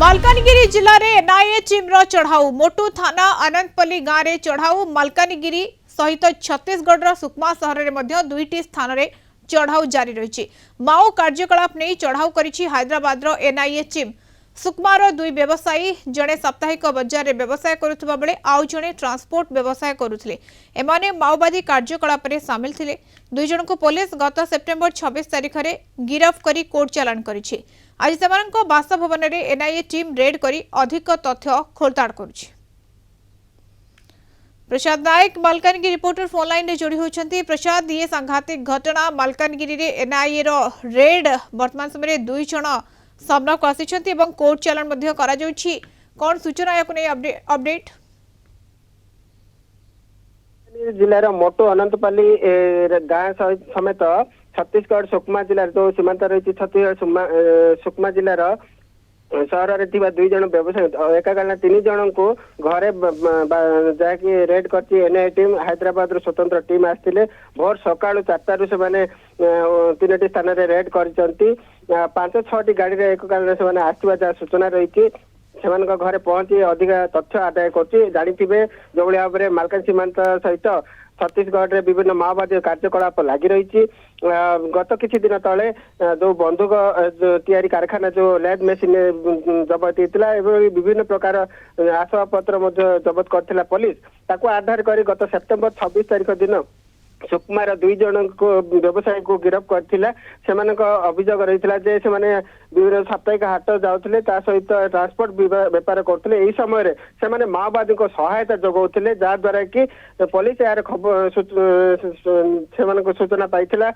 मालकानगिरी जिले में एनआईए टीम्र चढ़ाऊ मोटू थाना अनंतपल्ली गाँव में चढ़ाऊ मालकानगिरी सहित छत्तीसगढ़ सुकमा सहर में दुईटी स्थान में चढ़ाऊ जारी रही। माओ कार्यकलाप नहीं चढ़ाऊ करिछि हैदराबाद एनआईए टीम। सुकमार दुई व्यवसायी जड़े साप्ताहिक बजार में व्यवसाय करुवा बेले आउ जड़े ट्रांसपोर्ट व्यवसाय करुले। एमाने माओवादी कार्यकलाप में सामिल थे। दुई जन को पुलिस गत सेप्टेम्बर 26 तारिख में गिरफ्त कर कोर्ट चालाण करिछि। आज सेमानक बासभवन में एनआईए टीम रेड करी अधिक तथ्य खोलताड़ करुछि। प्रसाद नायक मालकानगिरी रिपोर्टर फोन लाइन में जोड़ी होती। प्रसाद, ये सांघातिक घटना मालकानगिरी रे एनआईए रो रेड वर्तमान समय दुई जन सामना को आसी कोर्ट चालाण कौन सूचना या अपडेट? जिलार मोटो अनंतपल्ली गाँव समेत छत्तीसगढ़ सुकमा जिलार जो सीमांत रही छत्तीसगढ़ सुकमा जिलार सहर में दुई जन व्यवसायी एकाकाल तीन जन को घरे जाकि रेड कर एनआईए टीम हैदराबाद स्वतंत्र टीम आसते भोर सका 4टारू से तीन स्थान में रेड कर 5-6टी गाड़ी एक काल से आसवा जहाँ सूचना रही घरे पहुंची अधिक तथ्य आदाय कर जो भाव में मालकान सीमांत सहित छत्तीसगढ़ में विभिन्न माओवादी कार्यकलाप लगी रही। गत किछि दिन तले जो बंदूक तैयारी कारखाना जो लैद मेसीन जबत होता विभिन्न प्रकार आसवाब पत्र जबत करथिला पुलिस ताको आधार कर गत सेप्टेम्बर 26 तारिख दिन सुकमार दुई जन को व्यवसायी को गिरफ्त करथिला। अभियोग रही से विभिन्न साप्ताहिक हाट जाऊे सहित ट्रांसपोर्ट बेपार करते यही समय से माओवादी को सहायता जगाउले जहाद्वारा कि पुलिस यार खबर सूचना पाई घरे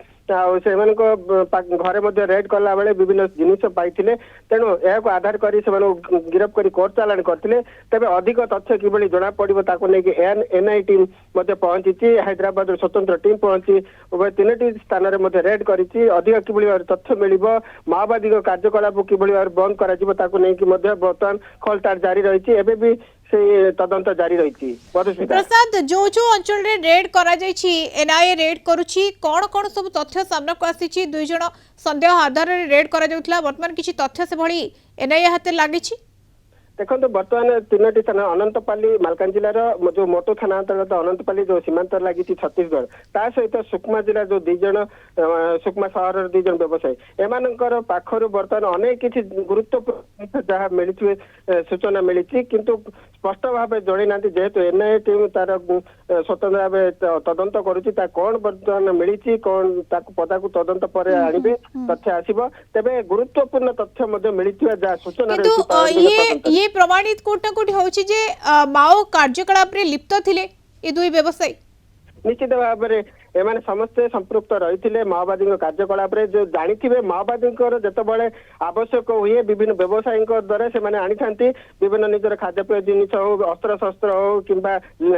रेड कला बेले विभिन्न जिनिस पाई तेणु यह आधार कर गिरफ्त कर कोर्ट चालाण करते तेज अधिक तथ्य कि जना पड़ो ताको लेकिन एनआईए टीम पहुंची हैदराबाद स्वतंत्र टीम पहुंची उभय 3टी स्थान में रेड करी अधिक कि तथ्य मिल माओवादी कार्यकलाप कि बंद कर बर्तमान खोलताड़ जारी रही एवं भी से तदंत जारी रही। प्रसाद, जो जो अंचल रे रेड करा एनआईए रेड करुछि कौन कौन सब तथ्य सामना को आसी दुई जन संदेह आधार रे रेड करा जाउथला वर्तमान किछि तथ्य से भली एनआईए हाथ लगी? देखो बर्तमान 3टी स्थान अनंतपल्ली मालकान जिलार जो मोटो थाना अंतर्गत अनंतपल्ली जो सीमांत लगी छत्तीसगढ़ ता सहित सुकमा जिला जो दुई जन सुकमा सहर दुई जन व्यवसायी एमानकर पाखरु बर्तमान अनेक किछि गुरुत्वपूर्ण जहाँ मिली सूचना मिली किंतु स्पष्ट भाव जड़े ना जेहेतु एनआईए टीम तार स्वतंत्र भाव तदंत करुच्ची कौन बर्तमान मिली कौन पदा को तदंत पर आनिबे तथ्य आसीबो तेबे गुरुत्वपूर्ण तथ्य मिली जहाँ सूचना प्रमाणित कोट कोटी होछि जे माओ कार्यकलाप रे लिप्त थिले ए दुई व्यवसायी निश्चित भाव में एमाने समस्ते संपृक्त रही माओवादी कार्यकलाप जो जानी माओवादी जिते आवश्यक हुए विभिन्न व्यवसायी द्वारा से आनी था विभिन्न निजर खाद्यपेय जिनिस हो अस्त्र शस्त्र हो कि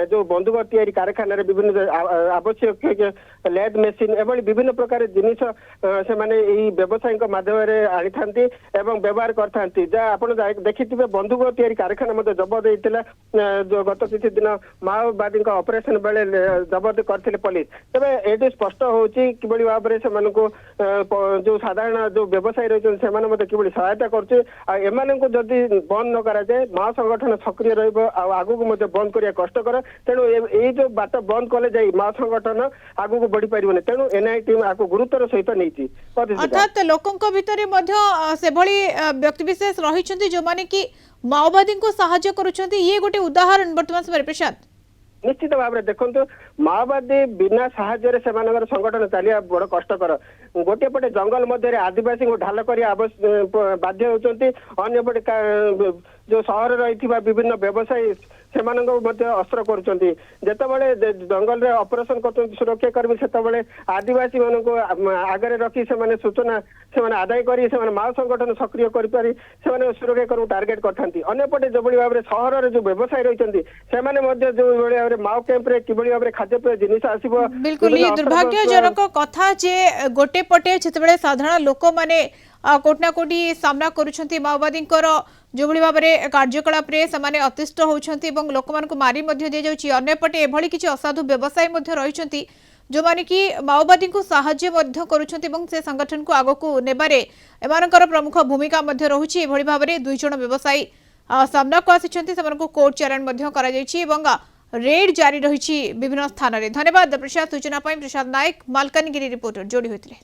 जो बंदूक तैयारी कारखाना विभिन्न आवश्यक लैद मेसीन एवं विभिन्न प्रकार जिनिस से व्यवसायी माध्यम आनी था व्यवहार करते जहाँ आप देखिए बंदूक तैयारी कारखाना जबत होता जो गत किसी दिन माओवादी ऑपरेशन बेले जबत करते पुलिस तेज ये स्पष्ट होची कि भाव में जो साधारण जो व्यवसायी रही कि सहायता करदी बंद न कराए माओ संगठन सक्रिय रगू बंद करने कष्टर तेणु ये जो बाट बंद कले जाई माओ संगठन आगू को बढ़ी पारे तेणु एनआईए टीम आपको गुरुतर सहित नहीं अर्थात लोकों भितर से व्यक्तिशेष रही जो माने कि माओवादी को साहाय्य करुछंती ये गोटे उदाहरण वर्तमान समय प्रसाद निश्चित भाव में देखो माओवादी बिना साहाय्य से संगठन चलिया बड़ कष्टर गोटे पटे जंगल मध्य आदिवासी को ढाल कर बाध्य होती अंपटे जो सहर रही विभिन्न व्यवसायी से अस्त्र करते जंगल रे ऑपरेशन कर सुरक्षा कर्मी से आदिवासी मान को आगे रखी से सूचना से आदाय कर माओ संगठन सक्रिय कर सुरक्षा कर्मी टार्गेट करते अंपटे जो भाव में सहर जो व्यवसायी रही जो भाव में माओ कैंप रे कि भाव में खाद्यपेय जिनिस आसीबो बिल्कुल ये दुर्भाग्यजनक कथा जे गोटे पटे जिते साधारण लोक माने कोटना कोटी सामना करुछंती माओवादी जो भाव में कार्यकलाप अतिष्ठ होती लोक मारी दि जाउछि अन्यपटे एभली किछि असाधु व्यवसायी रही जो माने कि माओवादी को साहाय्य मध्य करुछंती एवं से संगठन को आगो को नेबारे एमानकर प्रमुख भूमिका मध्य रहुछि। एभଳି भाबरे दुई जण व्यवसायी सामना को आसिछंती सेमानको कोर्ट चैलेंज मध्य करा जायछि एवं रेड जारी रहिछि विभिन्न स्थान रे। धन्यवाद प्रसाद सूचना पई। प्रसाद नायक मालकानगिरी रिपोर्टर जोड़ी होइतिले।